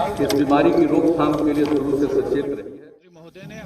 इस बीमारी की रोकथाम के लिए शुरू से सचेत रही है। महोदय ने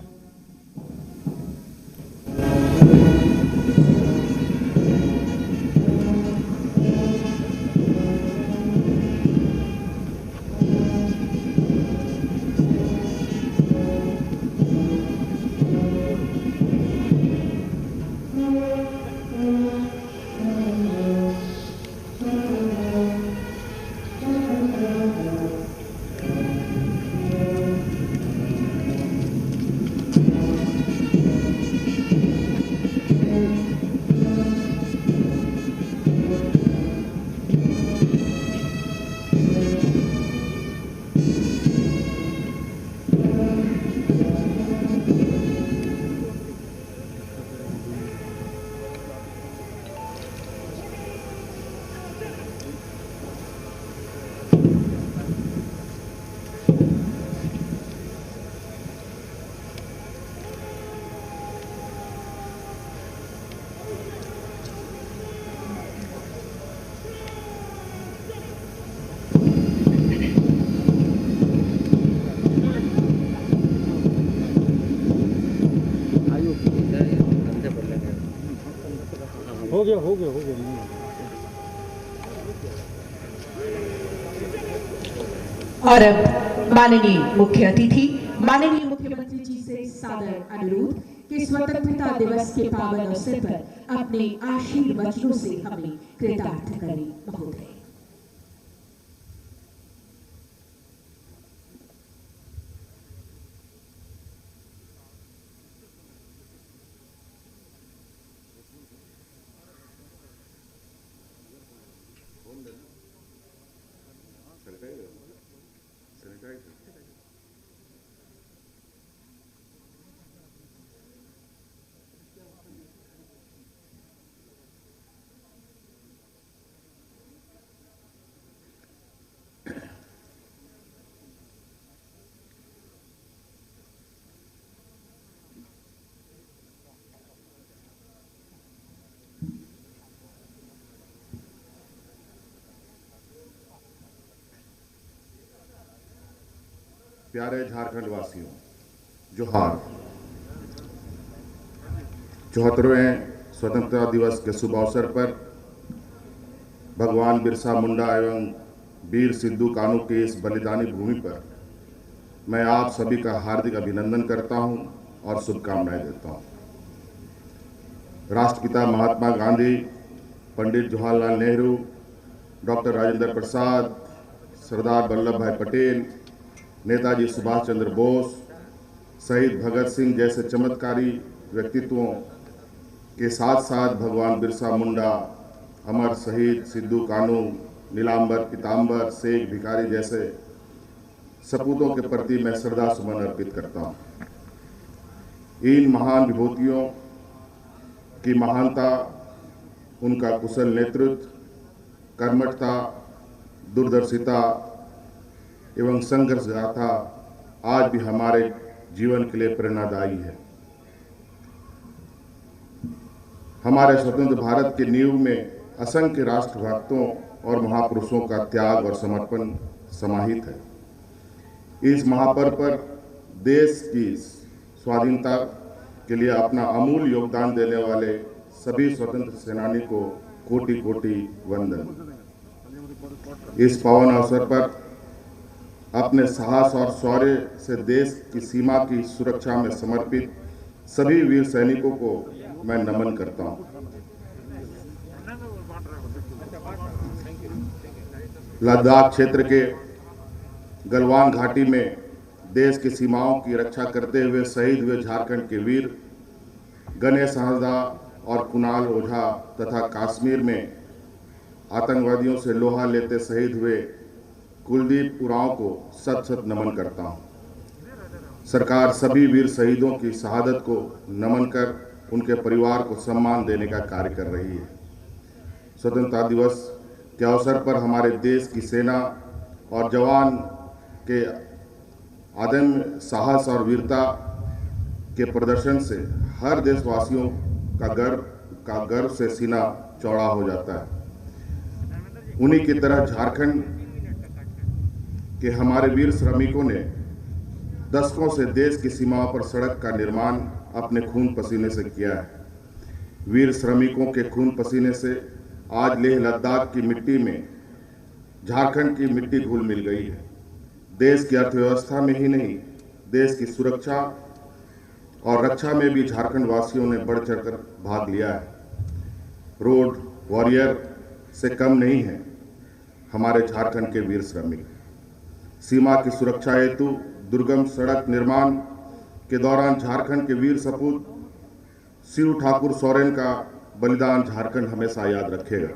हो गया। और अब माननीय मुख्य अतिथि माननीय मुख्यमंत्री जी से सादर अनुरोध कि स्वतंत्रता दिवस के पावन अवसर पर अपने आशीर्वचनों से हमें कृतार्थ करें महोदय। प्यारे झारखंड वासियों, जोहार। 74वें स्वतंत्रता दिवस के शुभ अवसर पर भगवान बिरसा मुंडा एवं वीर सिद्धू कानू की इस बलिदानी भूमि पर मैं आप सभी का हार्दिक अभिनंदन करता हूं और शुभकामनाएं देता हूं। राष्ट्रपिता महात्मा गांधी, पंडित जवाहरलाल नेहरू, डॉक्टर राजेंद्र प्रसाद, सरदार वल्लभ भाई पटेल, नेताजी सुभाष चंद्र बोस, शहीद भगत सिंह जैसे चमत्कारी व्यक्तित्वों के साथ साथ भगवान बिरसा मुंडा, अमर शहीद सिद्धू कानू, नीलांबर पीताम्बर, शेख भिखारी जैसे सपूतों के प्रति मैं श्रद्धा सुमन अर्पित करता हूँ। इन महान विभूतियों की महानता, उनका कुशल नेतृत्व, कर्मठता, दूरदर्शिता एवं संघर्ष गाथा आज भी हमारे जीवन के लिए प्रेरणादायी है। हमारे स्वतंत्र भारत की नींव में असंख्य राष्ट्रभक्तों और महापुरुषों का त्याग और समर्पण समाहित है। इस महापर्व पर देश की स्वाधीनता के लिए अपना अमूल्य योगदान देने वाले सभी स्वतंत्र सेनानी को कोटि कोटि वंदन। इस पावन अवसर पर अपने साहस और शौर्य से देश की सीमा की सुरक्षा में समर्पित सभी वीर सैनिकों को मैं नमन करता हूं। लद्दाख क्षेत्र के गलवान घाटी में देश की सीमाओं की रक्षा करते हुए शहीद हुए झारखंड के वीर गणेश हांसदा और कुणाल ओझा तथा कश्मीर में आतंकवादियों से लोहा लेते शहीद हुए कुलदीप उरांव को सत सत नमन करता हूं। सरकार सभी वीर शहीदों की शहादत को नमन कर उनके परिवार को सम्मान देने का कार्य कर रही है। स्वतंत्रता दिवस के अवसर पर हमारे देश की सेना और जवान के अदम्य साहस और वीरता के प्रदर्शन से हर देशवासियों का गर्व से सीना चौड़ा हो जाता है। उन्हीं की तरह झारखंड कि हमारे वीर श्रमिकों ने दशकों से देश की सीमाओं पर सड़क का निर्माण अपने खून पसीने से किया है। वीर श्रमिकों के खून पसीने से आज लेह लद्दाख की मिट्टी में झारखंड की मिट्टी घुल मिल गई है। देश की अर्थव्यवस्था में ही नहीं, देश की सुरक्षा और रक्षा में भी झारखंड वासियों ने बढ़ चढ़कर भाग लिया है। रोड वॉरियर से कम नहीं है हमारे झारखंड के वीर श्रमिक। सीमा की सुरक्षा हेतु दुर्गम सड़क निर्माण के दौरान झारखंड के वीर सपूत शिव ठाकुर सोरेन का बलिदान झारखंड हमेशा याद रखेगा।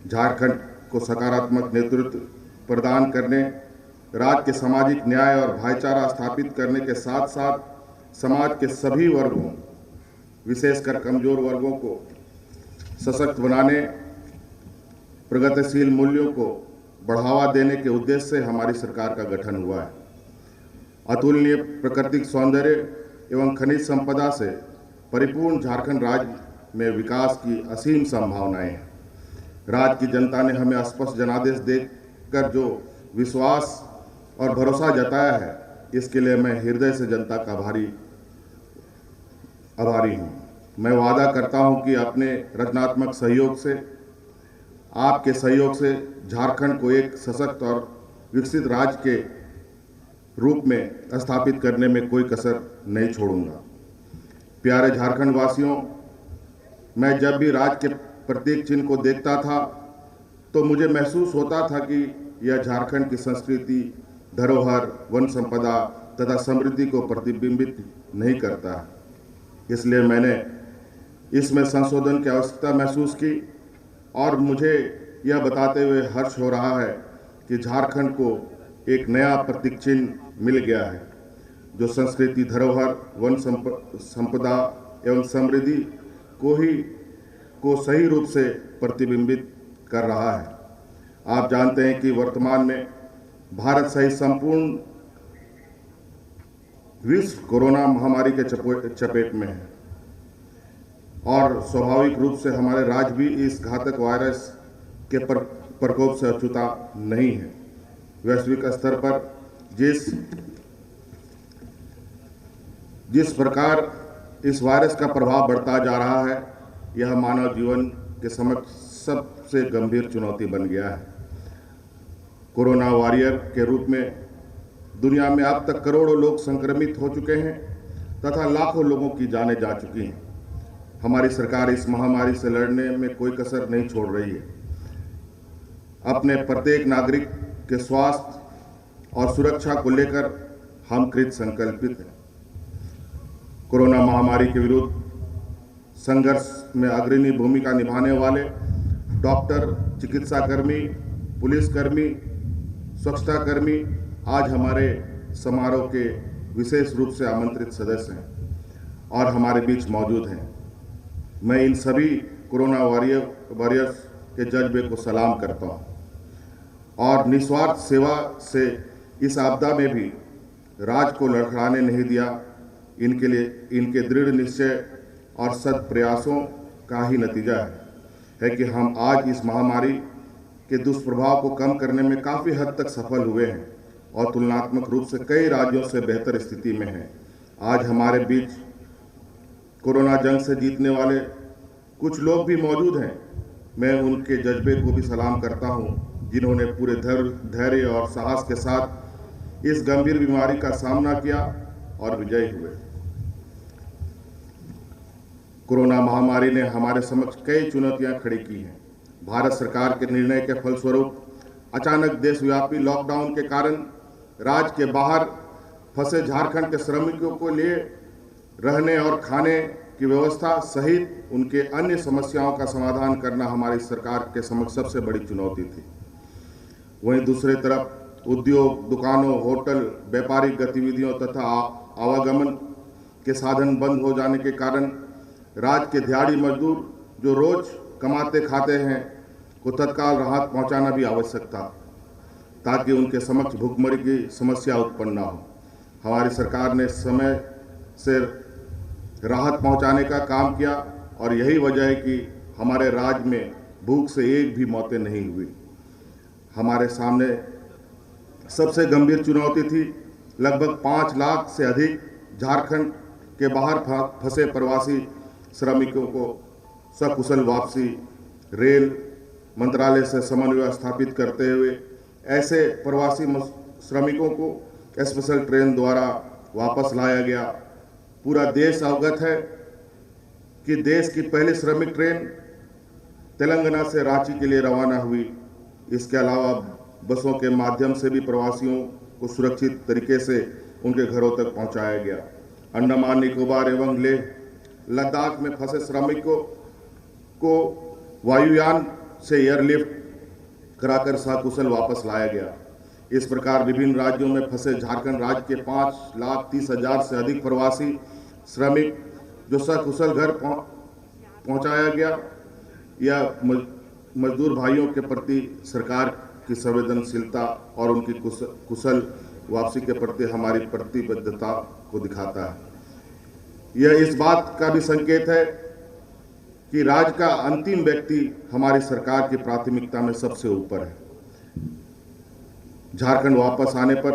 झारखंड को सकारात्मक नेतृत्व प्रदान करने, राज्य के सामाजिक न्याय और भाईचारा स्थापित करने के साथ साथ समाज के सभी वर्गों, विशेषकर कमजोर वर्गों को सशक्त बनाने, प्रगतिशील मूल्यों को बढ़ावा देने के उद्देश्य से हमारी सरकार का गठन हुआ है। अतुलनीय प्राकृतिक सौंदर्य एवं खनिज संपदा से परिपूर्ण झारखंड राज्य में विकास की असीम संभावनाएं हैं। राज्य की जनता ने हमें स्पष्ट जनादेश देकर जो विश्वास और भरोसा जताया है, इसके लिए मैं हृदय से जनता का आभारी हूँ। मैं वादा करता हूँ कि अपने रचनात्मक सहयोग से, आपके सहयोग से झारखंड को एक सशक्त और विकसित राज्य के रूप में स्थापित करने में कोई कसर नहीं छोड़ूंगा। प्यारे झारखंड वासियों, मैं जब भी राज्य के प्रत्येक चिन्ह को देखता था तो मुझे महसूस होता था कि यह झारखंड की संस्कृति, धरोहर, वन संपदा तथा समृद्धि को प्रतिबिंबित नहीं करता है। इसलिए मैंने इसमें संशोधन की आवश्यकता महसूस की और मुझे यह बताते हुए हर्ष हो रहा है कि झारखंड को एक नया प्रतीक चिन्ह मिल गया है जो संस्कृति, धरोहर, वन संपदा एवं समृद्धि को सही रूप से प्रतिबिंबित कर रहा है। आप जानते हैं कि वर्तमान में भारत सहित संपूर्ण विश्व कोरोना महामारी के चपेट में है और स्वाभाविक रूप से हमारे राज्य भी इस घातक वायरस के प्रकोप से अछूता नहीं है। वैश्विक स्तर पर जिस प्रकार इस वायरस का प्रभाव बढ़ता जा रहा है, यह मानव जीवन के समक्ष सबसे गंभीर चुनौती बन गया है। कोरोना वॉरियर के रूप में दुनिया में अब तक करोड़ों लोग संक्रमित हो चुके हैं तथा लाखों लोगों की जानें जा चुकी हैं। हमारी सरकार इस महामारी से लड़ने में कोई कसर नहीं छोड़ रही है। अपने प्रत्येक नागरिक के स्वास्थ्य और सुरक्षा को लेकर हम कृत संकल्पित हैं। कोरोना महामारी के विरुद्ध संघर्ष में अग्रणी भूमिका निभाने वाले डॉक्टर, चिकित्साकर्मी, पुलिसकर्मी, स्वच्छताकर्मी आज हमारे समारोह के विशेष रूप से आमंत्रित सदस्य हैं और हमारे बीच मौजूद हैं। मैं इन सभी कोरोना वॉरियर्स के जज्बे को सलाम करता हूं और निस्वार्थ सेवा से इस आपदा में भी राज्य को लड़खड़ाने नहीं दिया। इनके लिए इनके दृढ़ निश्चय और सद प्रयासों का ही नतीजा है कि हम आज इस महामारी के दुष्प्रभाव को कम करने में काफ़ी हद तक सफल हुए हैं और तुलनात्मक रूप से कई राज्यों से बेहतर स्थिति में हैं। आज हमारे बीच कोरोना जंग से जीतने वाले कुछ लोग भी मौजूद हैं। मैं उनके जज्बे को भी सलाम करता हूं, जिन्होंने पूरे धैर्य और साहस के साथ इस गंभीर बीमारी का सामना किया और विजयी हुए। कोरोना महामारी ने हमारे समक्ष कई चुनौतियां खड़ी की हैं। भारत सरकार के निर्णय के फलस्वरूप अचानक देशव्यापी लॉकडाउन के कारण राज्य के बाहर फंसे झारखंड के श्रमिकों को लिए रहने और खाने की व्यवस्था सहित उनके अन्य समस्याओं का समाधान करना हमारी सरकार के समक्ष सबसे बड़ी चुनौती थी। वहीं दूसरी तरफ उद्योग, दुकानों, होटल, व्यापारिक गतिविधियों तथा आवागमन के साधन बंद हो जाने के कारण राज्य के दिहाड़ी मजदूर जो रोज कमाते खाते हैं को तत्काल राहत पहुंचाना भी आवश्यक था ताकि उनके समक्ष भुखमरी की समस्या उत्पन्न न हो। हमारी सरकार ने समय से राहत पहुंचाने का काम किया और यही वजह है कि हमारे राज्य में भूख से एक भी मौतें नहीं हुई। हमारे सामने सबसे गंभीर चुनौती थी लगभग 5 लाख से अधिक झारखंड के बाहर फंसे प्रवासी श्रमिकों को सकुशल वापसी। रेल मंत्रालय से समन्वय स्थापित करते हुए ऐसे प्रवासी श्रमिकों को स्पेशल ट्रेन द्वारा वापस लाया गया। पूरा देश अवगत है कि देश की पहली श्रमिक ट्रेन तेलंगाना से रांची के लिए रवाना हुई। इसके अलावा बसों के माध्यम से भी प्रवासियों को सुरक्षित तरीके से उनके घरों तक पहुंचाया गया। अंडमान निकोबार एवं लेह लद्दाख में फंसे श्रमिकों को वायुयान से एयरलिफ्ट कराकर सकुशल वापस लाया गया। इस प्रकार विभिन्न राज्यों में फंसे झारखंड राज्य के 5,30,000 से अधिक प्रवासी श्रमिक जो सकुशल घर पहुंचाया गया। यह मजदूर भाइयों के प्रति सरकार की संवेदनशीलता और उनकी कुशल वापसी के प्रति हमारी प्रतिबद्धता को दिखाता है। यह इस बात का भी संकेत है कि राज्य का अंतिम व्यक्ति हमारी सरकार की प्राथमिकता में सबसे ऊपर है। झारखंड वापस आने पर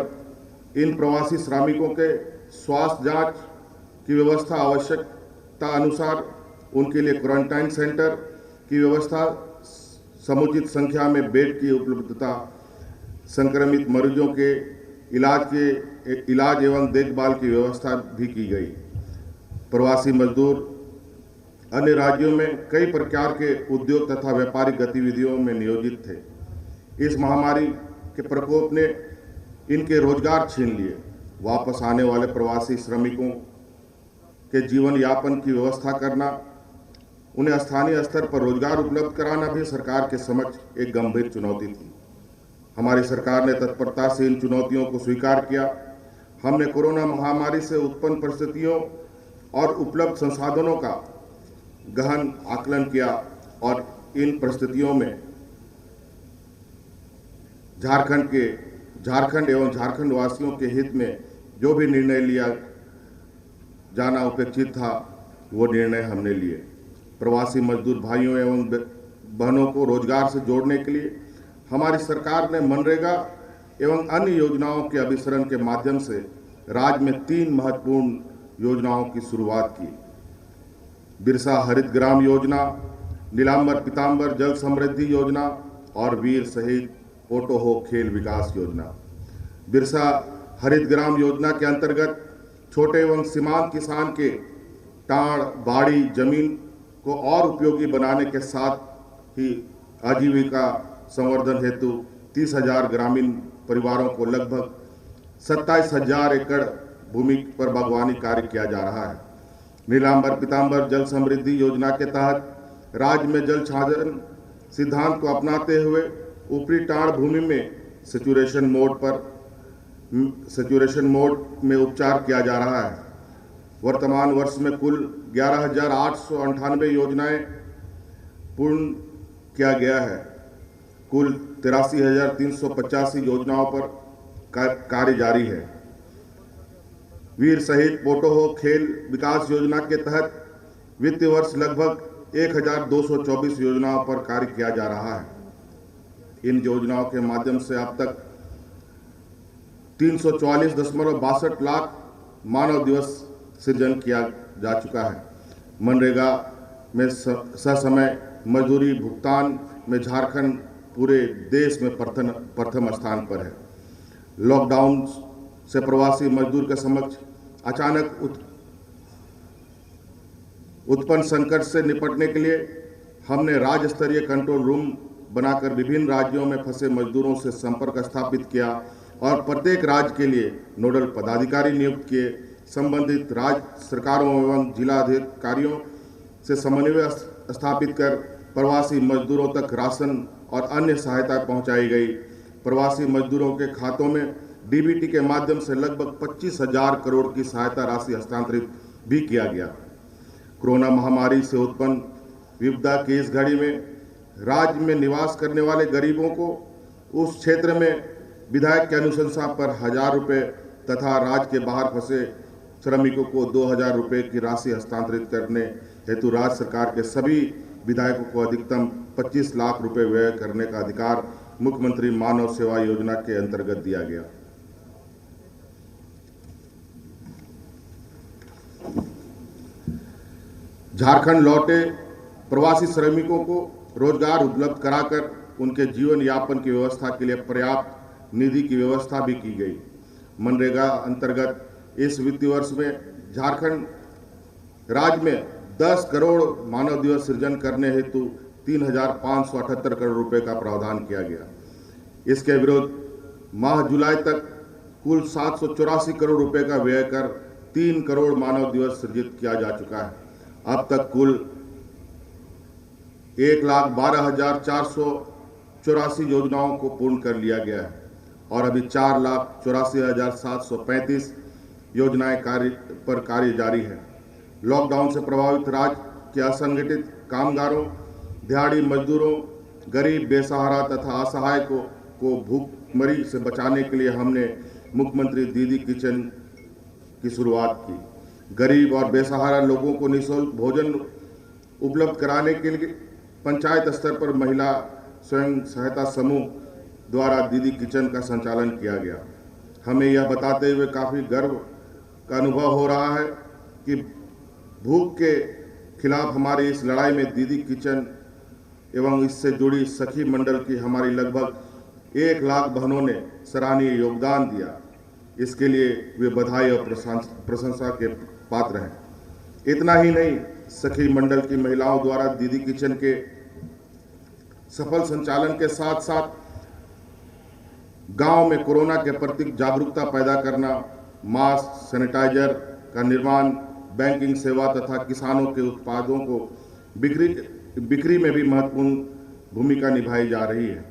इन प्रवासी श्रमिकों के स्वास्थ्य जांच की व्यवस्था, आवश्यकता अनुसार उनके लिए क्वारंटाइन सेंटर की व्यवस्था, समुचित संख्या में बेड की उपलब्धता, संक्रमित मरीजों के इलाज एवं देखभाल की व्यवस्था भी की गई। प्रवासी मजदूर अन्य राज्यों में कई प्रकार के उद्योग तथा व्यापारिक गतिविधियों में नियोजित थे। इस महामारी के प्रकोप ने इनके रोजगार छीन लिए। वापस आने वाले प्रवासी श्रमिकों के जीवन यापन की व्यवस्था करना, उन्हें स्थानीय स्तर पर रोजगार उपलब्ध कराना भी सरकार के समक्ष एक गंभीर चुनौती थी। हमारी सरकार ने तत्परता से इन चुनौतियों को स्वीकार किया। हमने कोरोना महामारी से उत्पन्न परिस्थितियों और उपलब्ध संसाधनों का गहन आकलन किया और इन परिस्थितियों में झारखंड एवं झारखंड वासियों के हित में जो भी निर्णय लिया जाना अपेक्षित था वो निर्णय हमने लिए। प्रवासी मजदूर भाइयों एवं बहनों को रोजगार से जोड़ने के लिए हमारी सरकार ने मनरेगा एवं अन्य योजनाओं के अभिसरण के माध्यम से राज्य में 3 महत्वपूर्ण योजनाओं की शुरुआत की। बिरसा हरित ग्राम योजना, नीलांबर पीतांबर जल समृद्धि योजना और वीर शहीद पोटो हो खेल विकास योजना। बिरसा हरित ग्राम योजना के अंतर्गत छोटे एवं सीमांत किसान के टाड़ बाड़ी जमीन को और उपयोगी बनाने के साथ ही आजीविका संवर्धन हेतु 30,000 ग्रामीण परिवारों को लगभग 27,000 एकड़ भूमि पर बागवानी कार्य किया जा रहा है। नीलांबर पीतांबर जल समृद्धि योजना के तहत राज्य में जल छाजन सिद्धांत को अपनाते हुए ऊपरी टाड़ भूमि में सेचुरेशन मोड में उपचार किया जा रहा है। वर्तमान वर्ष में कुल 11,898 योजनाएं पूर्ण किया गया है। कुल 83,385 योजनाओं पर कार्य जारी है। वीर शहीद पोटो हो खेल विकास योजना के तहत वित्तीय वर्ष लगभग 1,224 योजनाओं पर कार्य किया जा रहा है। इन योजनाओं के माध्यम से अब तक 344.62 लाख मानव दिवस सृजन किया जा चुका है। मनरेगा में ससमय मजदूरी भुगतान में झारखंड पूरे देश में प्रथम स्थान पर है। लॉकडाउन से प्रवासी मजदूर के समक्ष अचानक उत्पन्न संकट से निपटने के लिए हमने राज्य स्तरीय कंट्रोल रूम बनाकर विभिन्न राज्यों में फंसे मजदूरों से संपर्क स्थापित किया और प्रत्येक राज्य के लिए नोडल पदाधिकारी नियुक्त किए। संबंधित राज्य सरकारों एवं जिलाधिकारियों से समन्वय स्थापित कर प्रवासी मजदूरों तक राशन और अन्य सहायता पहुंचाई गई। प्रवासी मजदूरों के खातों में डीबीटी के माध्यम से लगभग 25,000 करोड़ की सहायता राशि हस्तांतरित भी किया गया। कोरोना महामारी से उत्पन्न विपदा की इस घड़ी में राज्य में निवास करने वाले गरीबों को उस क्षेत्र में विधायक की अनुशंसा पर 1,000 रुपये तथा राज्य के बाहर फंसे श्रमिकों को 2,000 रुपये की राशि हस्तांतरित करने हेतु राज्य सरकार के सभी विधायकों को अधिकतम 25 लाख रुपए व्यय करने का अधिकार मुख्यमंत्री मानव सेवा योजना के अंतर्गत दिया गया। झारखंड लौटे प्रवासी श्रमिकों को रोजगार उपलब्ध कराकर उनके जीवन यापन की व्यवस्था के लिए पर्याप्त निधि की व्यवस्था भी की गई। मनरेगा अंतर्गत इस वित्तीय वर्ष में झारखंड राज्य में 10 करोड़ मानव दिवस सृजन करने हेतु 3,578 करोड़ रुपए का प्रावधान किया गया। इसके विरुद्ध माह जुलाई तक कुल 784 करोड़ रुपए का व्यय कर 3 करोड़ मानव दिवस सृजित किया जा चुका है। अब तक कुल 1,12,484 योजनाओं को पूर्ण कर लिया गया है और अभी 4,84,735 योजनाएं कार्य जारी है। लॉकडाउन से प्रभावित राज्य के असंगठित कामगारों, दिहाड़ी मजदूरों, गरीब, बेसहारा तथा असहाय को भूखमरी से बचाने के लिए हमने मुख्यमंत्री दीदी किचन की शुरुआत की। गरीब और बेसहारा लोगों को निःशुल्क भोजन उपलब्ध कराने के लिए पंचायत स्तर पर महिला स्वयं सहायता समूह द्वारा दीदी किचन का संचालन किया गया। हमें यह बताते हुए काफ़ी गर्व का अनुभव हो रहा है कि भूख के खिलाफ हमारी इस लड़ाई में दीदी किचन एवं इससे जुड़ी सखी मंडल की हमारी लगभग 1 लाख बहनों ने सराहनीय योगदान दिया। इसके लिए वे बधाई और प्रशंसा के पात्र हैं। इतना ही नहीं, सखी मंडल की महिलाओं द्वारा दीदी किचन के सफल संचालन के साथ साथ गांव में कोरोना के प्रति जागरूकता पैदा करना, मास्क, सैनिटाइजर का निर्माण, बैंकिंग सेवा तथा किसानों के उत्पादों को बिक्री में भी महत्वपूर्ण भूमिका निभाई जा रही है।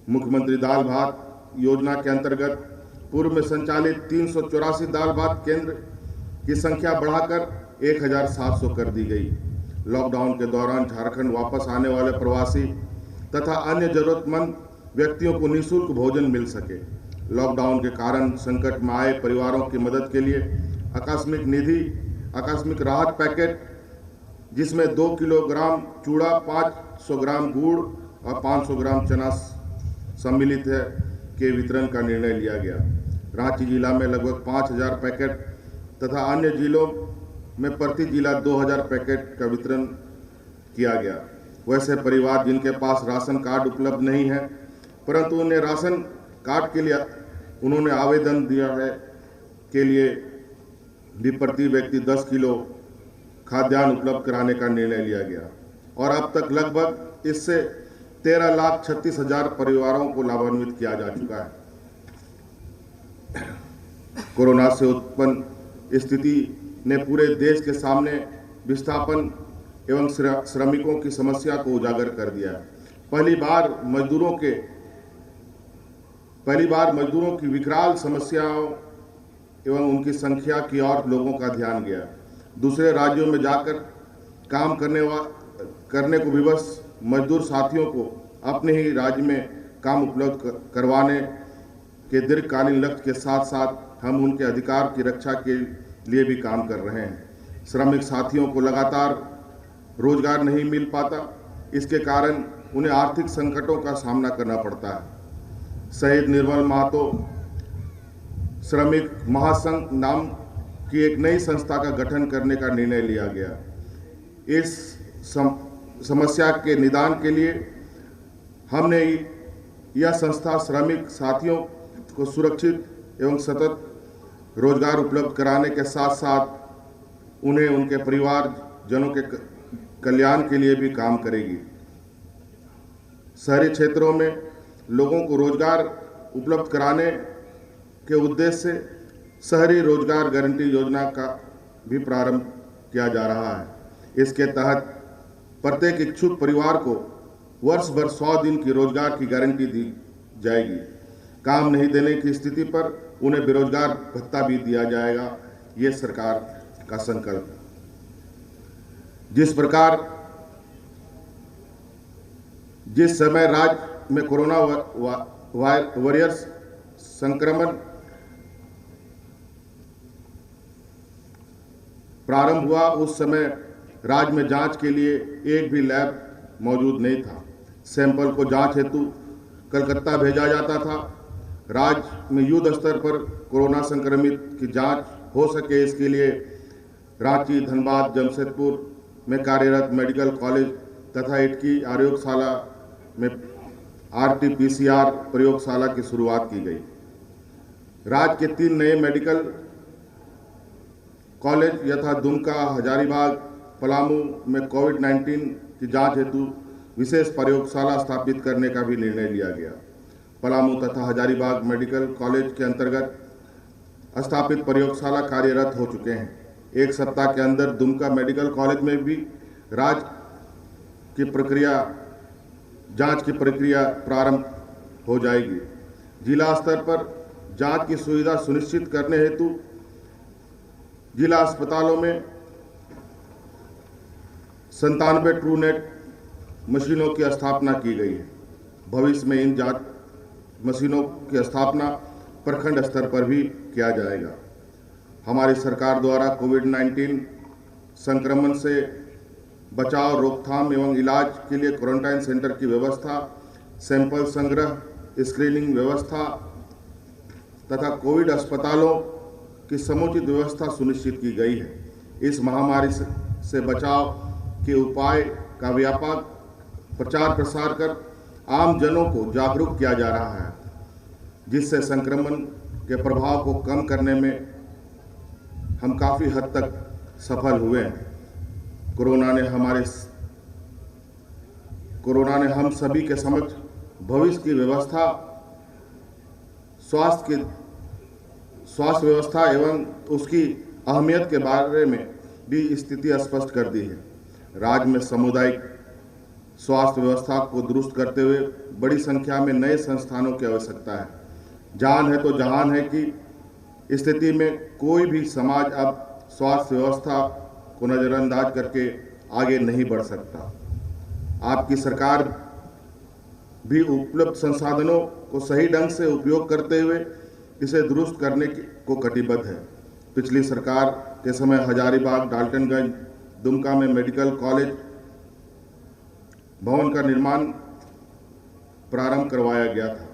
मुख्यमंत्री दाल भात योजना के अंतर्गत पूर्व में संचालित 384 दाल भात केंद्र की संख्या बढ़ाकर 1,700 कर दी गई। लॉकडाउन के दौरान झारखंड वापस आने वाले प्रवासी तथा अन्य जरूरतमंद व्यक्तियों को निःशुल्क भोजन मिल सके। लॉकडाउन के कारण संकट में आए परिवारों की मदद के लिए आकस्मिक राहत पैकेट, जिसमें 2 किलोग्राम चूड़ा, 500 ग्राम गुड़ और 500 ग्राम चना सम्मिलित है, के वितरण का निर्णय लिया गया। रांची जिला में लगभग 5,000 पैकेट तथा अन्य जिलों में प्रति जिला 2,000 पैकेट का वितरण किया गया। वैसे परिवार जिनके पास राशन कार्ड उपलब्ध नहीं है परंतु उन्हें राशन कार्ड के लिए उन्होंने आवेदन दिया है, के लिए भी प्रति व्यक्ति 10 किलो खाद्यान्न उपलब्ध कराने का निर्णय लिया गया और अब तक लगभग इससे 13,36,000 परिवारों को लाभान्वित किया जा चुका है। कोरोना से उत्पन्न स्थिति ने पूरे देश के सामने विस्थापन एवं श्रमिकों की समस्या को उजागर कर दिया है। पहली बार मजदूरों की विकराल समस्याओं एवं उनकी संख्या की ओर लोगों का ध्यान गया। दूसरे राज्यों में जाकर काम करने को विवश मजदूर साथियों को अपने ही राज्य में काम उपलब्ध करवाने के दीर्घकालीन लक्ष्य के साथ साथ हम उनके अधिकार की रक्षा के लिए भी काम कर रहे हैं। श्रमिक साथियों को लगातार रोजगार नहीं मिल पाता, इसके कारण उन्हें आर्थिक संकटों का सामना करना पड़ता है। शहीद निर्मल महतो श्रमिक महासंघ नाम की एक नई संस्था का गठन करने का निर्णय लिया गया। इस समस्या के निदान के लिए हमने यह संस्था श्रमिक साथियों को सुरक्षित एवं सतत रोजगार उपलब्ध कराने के साथ साथ उन्हें उनके परिवारजनों के कल्याण के लिए भी काम करेगी। शहरी क्षेत्रों में लोगों को रोजगार उपलब्ध कराने के उद्देश्य से शहरी रोजगार गारंटी योजना का भी प्रारंभ किया जा रहा है। इसके तहत प्रत्येक इच्छुक परिवार को वर्ष भर 100 दिन की रोजगार की गारंटी दी जाएगी। काम नहीं देने की स्थिति पर उन्हें बेरोजगार भत्ता भी दिया जाएगा। ये सरकार का संकल्प है। जिस समय राज्य में कोरोना वायरस संक्रमण प्रारंभ हुआ, उस समय राज्य में जांच के लिए एक भी लैब मौजूद नहीं था। सैंपल को जांच हेतु कलकत्ता भेजा जाता था। राज्य में युद्ध स्तर पर कोरोना संक्रमित की जांच हो सके, इसके लिए रांची, धनबाद, जमशेदपुर में कार्यरत मेडिकल कॉलेज तथा इटकी प्रयोगशाला में RT-PCR प्रयोगशाला की शुरुआत की गई। राज्य के 3 नए मेडिकल कॉलेज यथा दुमका, हजारीबाग, पलामू में कोविड-19 की जांच हेतु विशेष प्रयोगशाला स्थापित करने का भी निर्णय लिया गया। पलामू तथा हजारीबाग मेडिकल कॉलेज के अंतर्गत स्थापित प्रयोगशाला कार्यरत हो चुके हैं। एक सप्ताह के अंदर दुमका मेडिकल कॉलेज में भी जांच की प्रक्रिया प्रारंभ हो जाएगी। जिला स्तर पर जांच की सुविधा सुनिश्चित करने हेतु जिला अस्पतालों में 97 ट्रूनेट मशीनों की स्थापना की गई है। भविष्य में इन जांच मशीनों की स्थापना प्रखंड स्तर पर भी किया जाएगा। हमारी सरकार द्वारा कोविड-19 संक्रमण से बचाव, रोकथाम एवं इलाज के लिए क्वारंटाइन सेंटर की व्यवस्था, सैंपल संग्रह, स्क्रीनिंग व्यवस्था तथा कोविड अस्पतालों की समुचित व्यवस्था सुनिश्चित की गई है। इस महामारी से बचाव के उपाय का व्यापक प्रचार प्रसार कर आम जनों को जागरूक किया जा रहा है, जिससे संक्रमण के प्रभाव को कम करने में हम काफ़ी हद तक सफल हुए हैं। कोरोना ने हम सभी के समक्ष भविष्य की व्यवस्था, स्वास्थ्य व्यवस्था एवं उसकी अहमियत के बारे में भी स्थिति स्पष्ट कर दी है। राज्य में सामुदायिक स्वास्थ्य व्यवस्था को दुरुस्त करते हुए बड़ी संख्या में नए संस्थानों की आवश्यकता है। जान है तो जहान है कि स्थिति में कोई भी समाज अब स्वास्थ्य व्यवस्था को नज़रअंदाज करके आगे नहीं बढ़ सकता। आपकी सरकार भी उपलब्ध संसाधनों को सही ढंग से उपयोग करते हुए इसे दुरुस्त करने को कटिबद्ध है। पिछली सरकार के समय हजारीबाग, डाल्टनगंज, दुमका में मेडिकल कॉलेज भवन का निर्माण प्रारंभ करवाया गया था।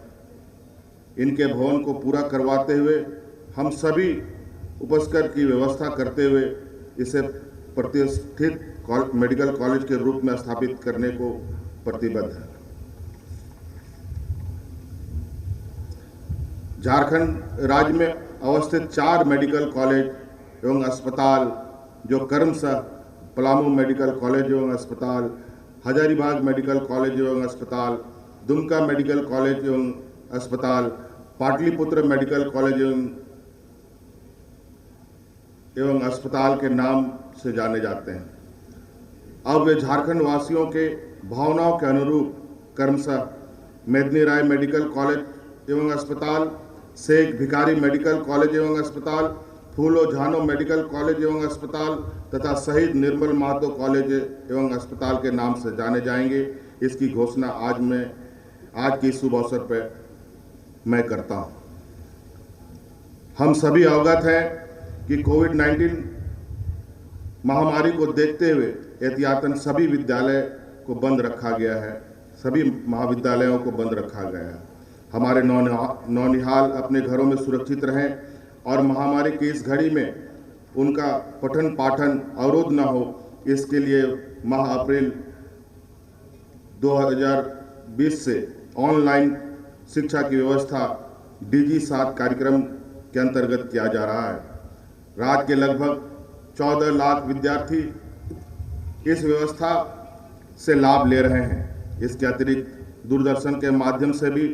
इनके भवन को पूरा करवाते हुए हम सभी उपस्कर की व्यवस्था करते हुए इसे प्रतिष्ठित मेडिकल कॉलेज के रूप में स्थापित करने को प्रतिबद्ध है। झारखंड राज्य में अवस्थित 4 मेडिकल कॉलेज एवं अस्पताल जो क्रमशः पलामू मेडिकल कॉलेज एवं अस्पताल, हजारीबाग मेडिकल कॉलेज एवं अस्पताल, दुमका मेडिकल कॉलेज एवं अस्पताल, पाटलिपुत्र मेडिकल कॉलेज एवं अस्पताल के नाम से जाने जाते हैं। अब वे झारखंड वासियों के भावनाओं के अनुरूप क्रमशः मेदिनी राय मेडिकल कॉलेज एवं अस्पताल, शेख भिखारी मेडिकल कॉलेज एवं अस्पताल, फूलो झानो मेडिकल कॉलेज एवं अस्पताल तथा शहीद निर्मल महतो कॉलेज एवं अस्पताल के नाम से जाने जाएंगे। इसकी घोषणा आज के शुभ अवसर पर मैं करता हूं। हम सभी अवगत हैं कि कोविड-19 महामारी को देखते हुए एहतियातन सभी विद्यालय को बंद रखा गया है, सभी महाविद्यालयों को बंद रखा गया है। हमारे नौनिहाल अपने घरों में सुरक्षित रहें और महामारी की इस घड़ी में उनका पठन पाठन अवरोध न हो, इसके लिए माह अप्रैल 2020 से ऑनलाइन शिक्षा की व्यवस्था DigiSat कार्यक्रम के अंतर्गत किया जा रहा है। राज्य के लगभग 14 लाख विद्यार्थी इस व्यवस्था से लाभ ले रहे हैं। इसके अतिरिक्त दूरदर्शन के माध्यम से भी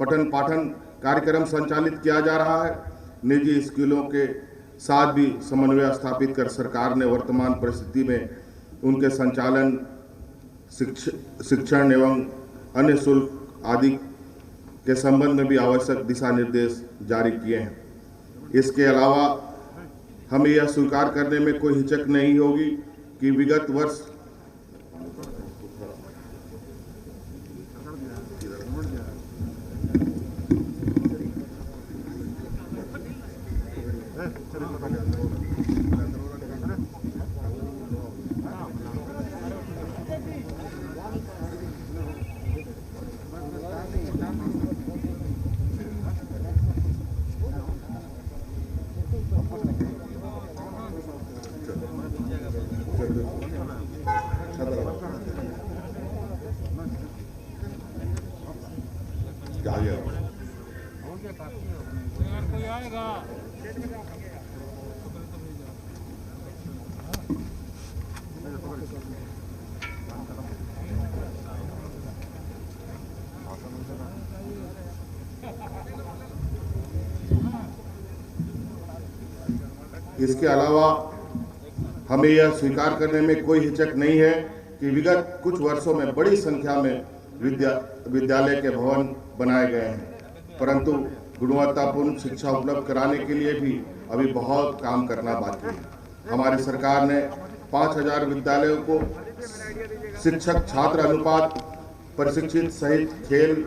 पठन पाठन कार्यक्रम संचालित किया जा रहा है। निजी स्कूलों के साथ भी समन्वय स्थापित कर सरकार ने वर्तमान परिस्थिति में उनके संचालन, शिक्षण एवं अन्य शुल्क आदि के संबंध में भी आवश्यक दिशा निर्देश जारी किए हैं। इसके अलावा हमें यह स्वीकार करने में कोई हिचक नहीं होगी कि विगत वर्ष इसके अलावा हमें यह स्वीकार करने में कोई हिचक नहीं है कि विगत कुछ वर्षों में बड़ी संख्या में विद्यालय के भवन बनाए गए हैं, परंतु गुणवत्तापूर्ण शिक्षा उपलब्ध कराने के लिए भी अभी बहुत काम करना बाकी है। हमारी सरकार ने 5000 विद्यालयों को शिक्षक छात्र अनुपात प्रशिक्षित सहित खेल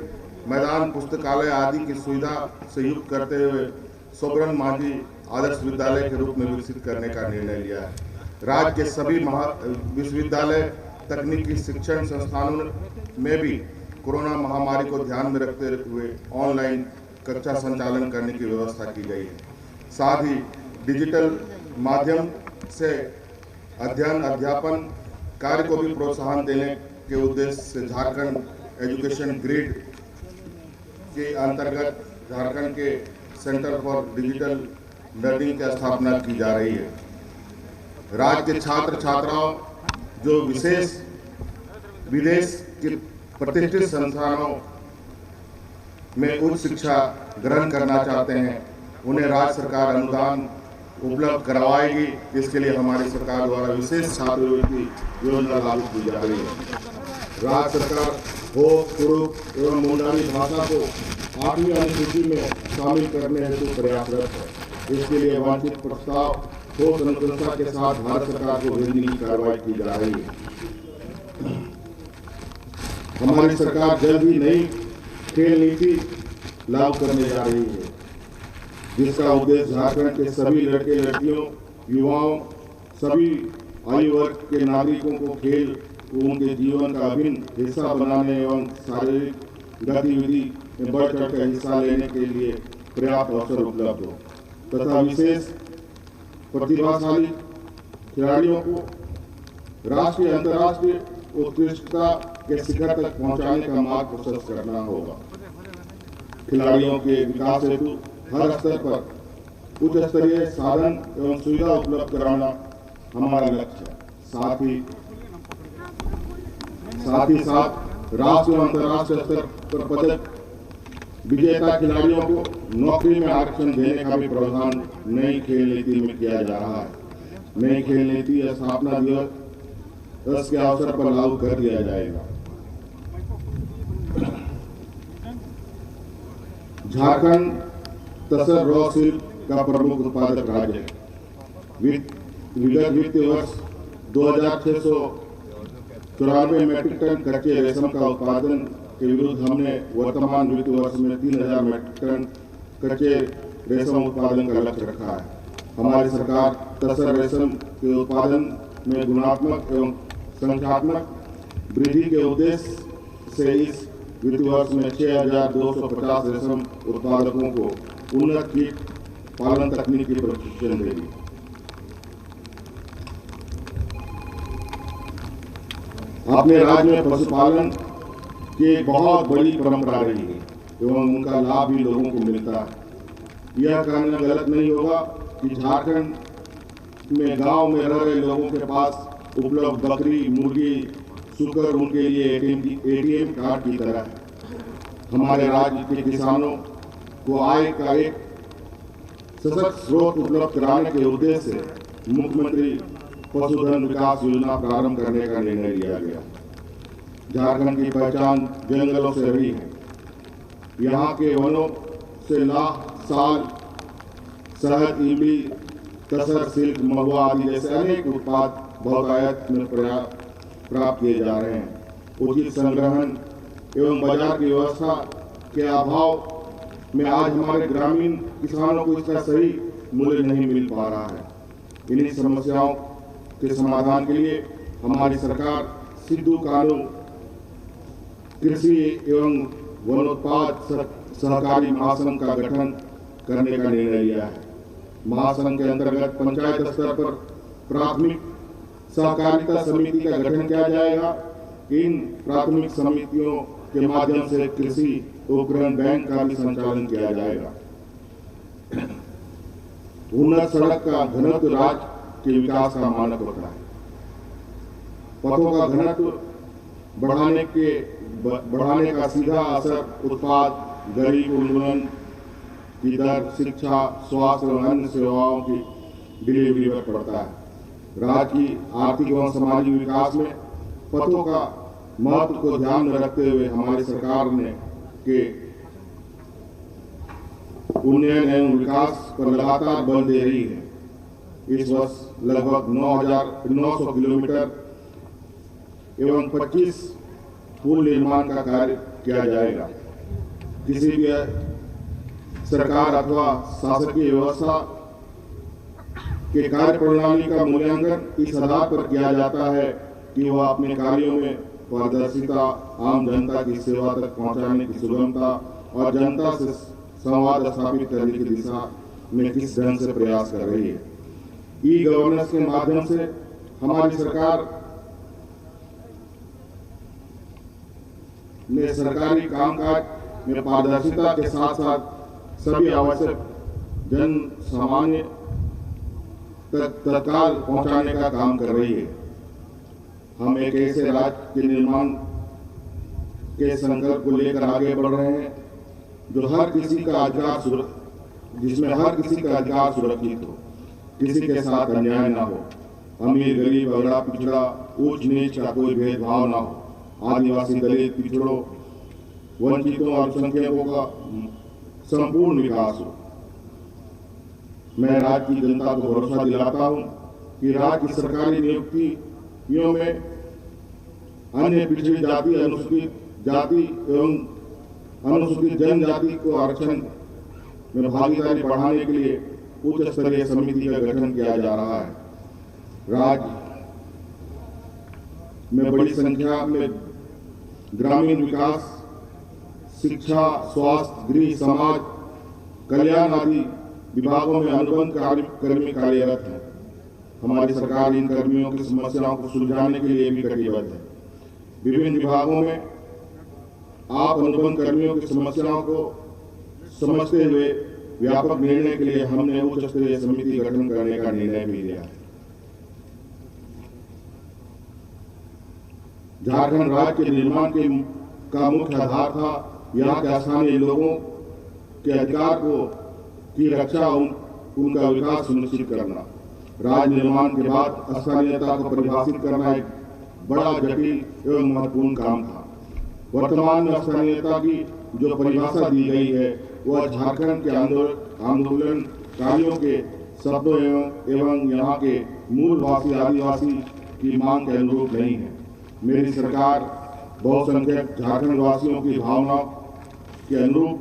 मैदान पुस्तकालय आदि की सुविधा से युक्त करते हुए सोबरन मांझी आदर्श विद्यालय के रूप में विकसित करने का निर्णय लिया है। राज्य के सभी विश्वविद्यालय तकनीकी शिक्षण संस्थानों में भी कोरोना महामारी को ध्यान में रखते हुए ऑनलाइन कक्षा संचालन करने की व्यवस्था की गई है। साथ ही डिजिटल माध्यम से अध्ययन अध्यापन कार्य को भी प्रोत्साहन देने के उद्देश्य से झारखंड एजुकेशन ग्रिड के अंतर्गत झारखंड के सेंटर फॉर डिजिटल लर्निंग की स्थापना की जा रही है। राज्य के छात्र छात्राओं जो विदेश के प्रतिष्ठित संस्थानों में उच्च शिक्षा ग्रहण करना चाहते हैं, उन्हें राज्य सरकार अनुदान उपलब्ध करवाएगी। इसके लिए हमारी सरकार द्वारा विशेष छात्रवृत्ति योजना लागू की जा रही है। राज्य सरकार हो, कुरुख एवं मुंडारी भाषा को 8वीं अनुसूची में शामिल करने हेतु प्रयासरत है। इसके लिए वांछित प्रस्ताव ठोस अनुशंसा के साथ भारत सरकार को भेजने की कार्रवाई की जा रही है। हमारी सरकार जल्द ही नई खेल नीति लागू करने जा रही है, जिसका उद्देश्य झारखंड के सभी लड़के लड़कियों युवाओं सभी आयु वर्ग के नागरिकों को खेल को उनके जीवन का अभिन्न हिस्सा बनाने एवं शारीरिक गतिविधि में बढ़ चढ़कर हिस्सा लेने के लिए पर्याप्त अवसर उपलब्ध हो तथा विशेष प्रतिभाशाली खिलाड़ियों को राष्ट्रीय अंतर्राष्ट्रीय उत्कृष्टता के शिखर तक पहुंचाने का मार्ग प्रशस्त करना होगा। खिलाड़ियों के विकास हेतु हर स्तर पर उच्च स्तरीय साधन एवं सुविधा उपलब्ध कराना हमारा लक्ष्य है। साथ ही राष्ट्रीय और अंतर्राष्ट्रीय स्तर पर पदक विजेता खिलाड़ियों को नौकरी में आरक्षण देने का भी प्रावधान नई खेल नीति में किया जा रहा है। नई खेल नीति स्थापना दिवस के अवसर पर लागू कर दिया जाएगा। झारखंड तसर रॉ सिल्क का प्रमुख उत्पादक राज्य है। विगत वित्तीय वर्ष 2694 मीट्रिक टन कच्चे रेशम का उत्पादन के विरुद्ध हमने वर्तमान वित्तीय वर्ष में 3000 मीट्रिक टन कच्चे रेशम उत्पादन का लक्ष्य रखा है। हमारी सरकार तसर रेशम के उत्पादन में गुणात्मक एवं संख्यात्मक वृद्धि के उद्देश्य से इस वित्तीय वर्ष में 6250 रेशम उत्पादकों को उन्नत कीट पालन तकनीक की प्रशिक्षण देगी। अपने राज्य में पशुपालन की एक बहुत बड़ी परंपरा रही है एवं उनका लाभ भी लोगों को मिलता है। यह कहना गलत नहीं होगा कि झारखंड में गांव में रह रहे लोगों के पास उपलब्ध बकरी मुर्गी सुकर उनके लिए एटीएम कार्ड की तरह है। हमारे राज्य के किसानों को आय का एक सशक्त स्रोत उपलब्ध कराने के उद्देश्य से मुख्यमंत्री पशुधन विकास योजना प्रारंभ करने का निर्णय लिया गया। झारखंड की पहचान जंगलों से रही है। यहाँ के वनों से लाख साल शहद इमली तसर सिल्क महुआ आदि जैसे अनेक उत्पाद बहुतायत में प्राप्त किए जा रहे हैं। उचित संग्रहण एवं बाजार की व्यवस्था के अभाव में आज हमारे ग्रामीण किसानों को इसका सही मूल्य नहीं मिल पा रहा है। इन्हीं समस्याओं के समाधान के लिए हमारी सरकार सिद्धू कानून कृषि एवं वनोत्पाद सहकारी महासंघ का गठन करने का निर्णय लिया है। महासंघ के अंतर्गत पंचायत स्तर पर प्राथमिक सहकारिता समिति का गठन किया जाएगा। इन प्राथमिक समितियों के माध्यम से कृषि उपकरण बैंक का भी संचालन किया जाएगा। उन्नत सड़क का घनत्व राज्य के विकास का मानक होता है। पथों का घनत्व बढ़ाने का सीधा असर उत्पाद, गरीब उन्मूलन की दर, शिक्षा, स्वास्थ्य और अन्य सेवाओं की डिलीवरी पर पड़ता है। राज्य की आर्थिक एवं सामाजिक विकास में पथों का महत्व को ध्यान में रखते हुए हमारी सरकार ने के उन्नयन एवं विकास पर लगातार बल दे रही है। इस वर्ष लगभग 9,900 किलोमीटर एवं 25 पुल निर्माण का कार्य किया जाएगा। किसी भी सरकार अथवा शासकीय व्यवस्था के कार्य प्रणाली का मूल्यांकन इस आधार पर किया जाता है कि वह अपने कार्यों में पारदर्शिता, आम जनता की सेवा तक पहुंचाने की सुगमता और जनता से संवाद स्थापित करने की दिशा में किस ढंग से प्रयास कर रही है। ई गवर्नेंस के माध्यम से हमारी सरकार ने सरकारी कामकाज में पारदर्शिता के साथ साथ सभी आवश्यक जन सामान्य तक तत्काल पहुंचाने का काम कर रही है। हम एक ऐसे राज्य के निर्माण के संकल्प को लेकर आगे बढ़ रहे हैं जो जिसमें हर किसी का अधिकार सुरक्षित हो, किसी के साथ अन्याय ना हो, अमीर गरीब अगड़ा पिछड़ा ऊंच नीच का कोई भेदभाव ना हो, आदिवासी दलित पिछड़ों वंचितों और अल्पसंख्यकों का संपूर्ण विकास हो। मैं राज्य की जनता को भरोसा दिलाता हूं कि राज्य की सरकारी नियुक्तियों में अन्य पिछड़ी जाति, अनुसूचित जाति एवं अनुसूचित जनजाति को आरक्षण में भागीदारी बढ़ाने के लिए उच्च स्तरीय समिति का गठन किया जा रहा है। राज्य में बड़ी संख्या में ग्रामीण विकास, शिक्षा, स्वास्थ्य, गृह, समाज कल्याण आदि विभागों में अनुबंध कर्मी कार्यरत हैं। हमारी सरकार इन कर्मियों की समस्याओं को सुलझाने के लिए भी कटिबद्ध है। विभिन्न विभागों में आप अनुबंध कर्मियों की समस्याओं को समझते हुए व्यापक निर्णय के लिए हमने उच्च स्तरीय समिति गठन करने का निर्णय भी लिया। झारखंड राज्य के निर्माण का मुख्य आधार था यहाँ के स्थानीय लोगों के अधिकार की रक्षा, उनका विकास सुनिश्चित करना। राज्य निर्माण के बाद स्थानीयता को परिभाषित करना एक बड़ा जटिल एवं महत्वपूर्ण काम था। वर्तमान में स्थानीयता की जो परिभाषा दी गई है वह झारखंड के आंदोलनकारियों के शब्दों एवं यहाँ के मूलवासी आदिवासी की मांग के अनुरूप नहीं है। मेरी सरकार बहुसंख्यक झारखंड वासियों की भावना के अनुरूप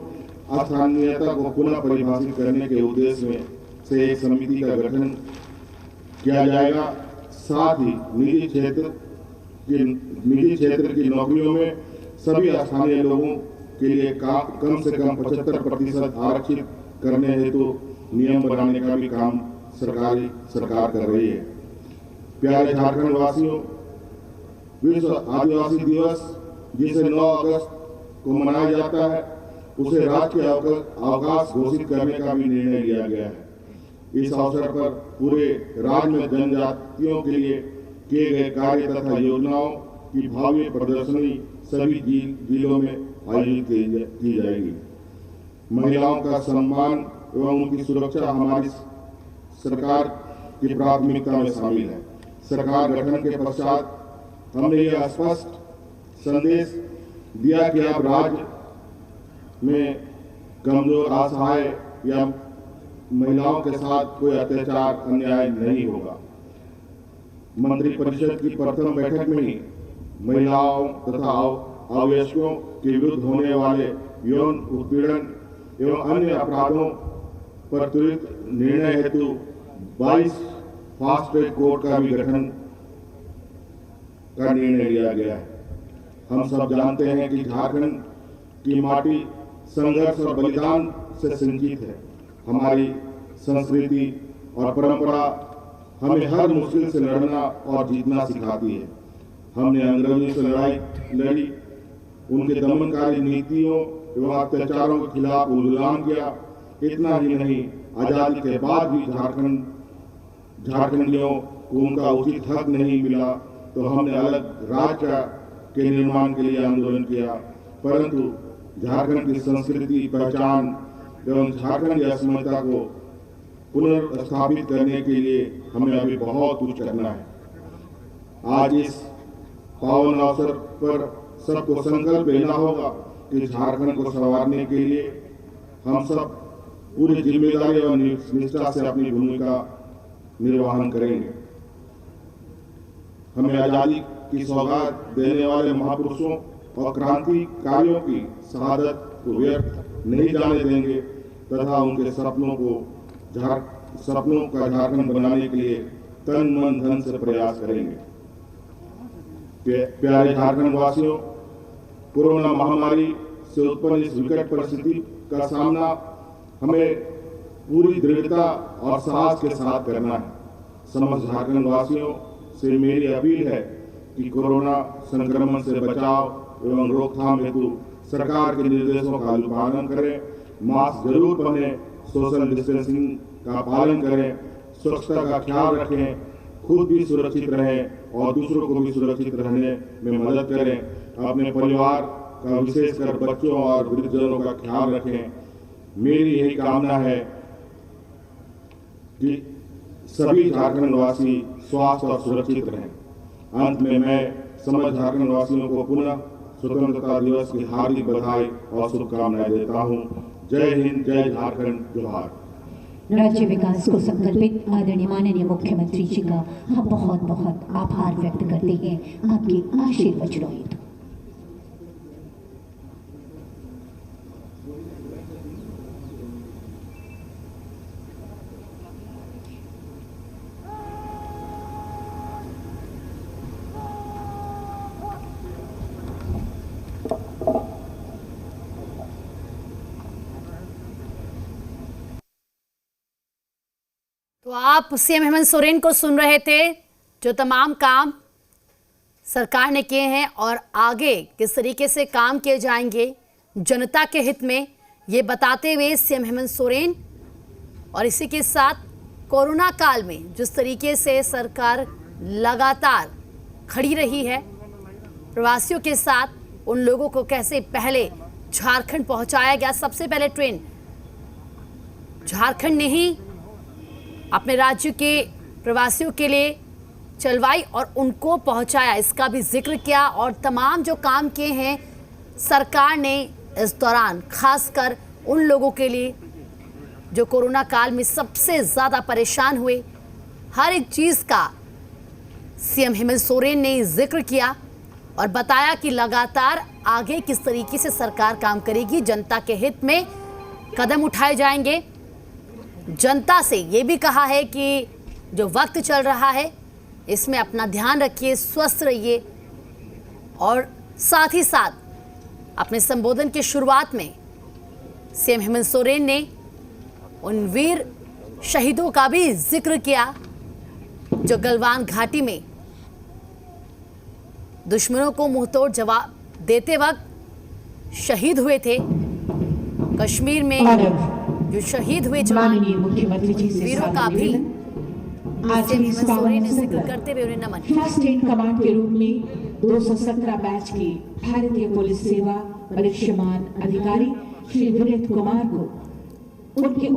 स्थानीयता को पुनः परिभाषित करने के उद्देश्य से एक समिति का गठन किया जाएगा। साथ ही निजी क्षेत्र की नौकरियों में सभी स्थानीय लोगों के लिए कम से कम 75% आरक्षित करने हेतु नियम बनाने का भी काम सरकार कर रही है। प्यारे झारखंड वासियों, विश्व आदिवासी दिवस जिसे 9 अगस्त को मनाया जाता है उसे राष्ट्रीय अवकाश घोषित करने का भी निर्णय लिया गया है। इस अवसर पर पूरे राज्य में जनजातियों के लिए किए गए कार्य तथा योजनाओं की भव्य प्रदर्शनी सभी जिलों में आयोजित की जाएगी। महिलाओं का सम्मान एवं उनकी सुरक्षा हमारी सरकार की प्राथमिकता में शामिल है। सरकार गठन के पश्चात हमने यह स्पष्ट संदेश दिया कि अब राज्य में कमजोर, असहाय या महिलाओं के साथ कोई अत्याचार, अन्याय नहीं होगा। मंत्रिपरिषद की प्रथम बैठक में ही महिलाओं तथा अवयस्कों के विरुद्ध होने वाले यौन उत्पीड़न एवं अन्य अपराधों पर त्वरित निर्णय हेतु 22 फास्ट ट्रैक कोर्ट का भी गठन का निर्णय लिया गया है। हम सब जानते हैं कि झारखंड की माटी संघर्ष और बलिदान से सिंचित है। हमारी संस्कृति और परंपरा हमें हर मुश्किल से लड़ना और जीतना सिखाती है। हमने अंग्रेजों से लड़ाई लड़ी, उनके दमनकारी नीतियों एवं अत्याचारों के खिलाफ उद्यम किया। इतना ही नहीं, आज़ादी के बाद भी झारखंडियों को उनका उचित हक नहीं मिला तो हमने अलग राज्य के निर्माण के लिए आंदोलन किया, परंतु झारखंड की संस्कृति, पहचान एवं झारखंड की अस्मिता को पुनर्स्थापित करने के लिए हमें अभी बहुत कुछ करना है। आज इस पावन अवसर पर सबको संकल्प लेना होगा कि झारखंड को संवारने के लिए हम सब पूरी जिम्मेदारी और निष्ठा से अपनी भूमिका निर्वहन करेंगे। हमें आजादी की सौगात देने वाले महापुरुषों और क्रांतिकारियों की शहादत को व्यर्थ नहीं जाने देंगे तथा उनके सपनों का झारखंड बनाने के लिए तन मन धन से प्रयास करेंगे। प्यारे झारखंड वासियों, कोरोना महामारी से उत्पन्न इस विकट परिस्थिति का सामना हमें पूरी दृढ़ता और साहस के साथ करना है। समस्त झारखंड वासियों से मेरी अपील है कि कोरोना संक्रमण से बचाव एवं रोकथाम हेतु सरकार के निर्देशों का अनुपालन करें, मास्क जरूर पहनें, सोशल डिस्टेंसिंग का पालन करें, स्वच्छता का ख्याल रखें, खुद भी सुरक्षित रहें और दूसरों को भी सुरक्षित रहने में मदद करें। अपने परिवार का विशेषकर बच्चों और वृद्धजनों का ख्याल रखें। मेरी यही कामना है कि सभी झारखंड वासी स्वस्थ और सुरक्षित रहें। अंत में मैं समस्त झारखंड वासियों को पुनः स्वतंत्रता दिवस की हार्दिक बधाई और शुभकामनाएं देता हूं। जय हिंद, जय झारखंड, जोहार। राज्य विकास को संकल्पित आदरणीय माननीय मुख्यमंत्री जी का हम बहुत बहुत आभार व्यक्त करते हैं आपके आशीर्वचनों हेतु। तो आप सीएम हेमंत सोरेन को सुन रहे थे, जो तमाम काम सरकार ने किए हैं और आगे किस तरीके से काम किए जाएंगे जनता के हित में, ये बताते हुए सीएम हेमंत सोरेन। और इसी के साथ कोरोना काल में जिस तरीके से सरकार लगातार खड़ी रही है, प्रवासियों के साथ उन लोगों को कैसे पहले झारखंड पहुंचाया गया। सबसे पहले ट्रेन झारखंड ने ही अपने राज्य के प्रवासियों के लिए चलवाई और उनको पहुंचाया, इसका भी जिक्र किया। और तमाम जो काम किए हैं सरकार ने इस दौरान, खासकर उन लोगों के लिए जो कोरोना काल में सबसे ज़्यादा परेशान हुए, हर एक चीज़ का सीएम हेमंत सोरेन ने जिक्र किया और बताया कि लगातार आगे किस तरीके से सरकार काम करेगी, जनता के हित में कदम उठाए जाएंगे। जनता से ये भी कहा है कि जो वक्त चल रहा है इसमें अपना ध्यान रखिए, स्वस्थ रहिए। और साथ ही साथ अपने संबोधन की शुरुआत में सीएम हेमंत सोरेन ने उन वीर शहीदों का भी जिक्र किया जो गलवान घाटी में दुश्मनों को मुंहतोड़ जवाब देते वक्त शहीद हुए थे। कश्मीर में जो शहीद हुए माननीय मुख्यमंत्री जी से वीरों का भी आज सीएम इस हेमंत सोरेन ने पावन जिक्र अवसर पर करते हुए उन्हें नमन। फर्स्ट इन कमांड के रूप में 217 बैच के भारतीय पुलिस सेवा परीक्षमान अधिकारी श्री विनीत कुमार को उनके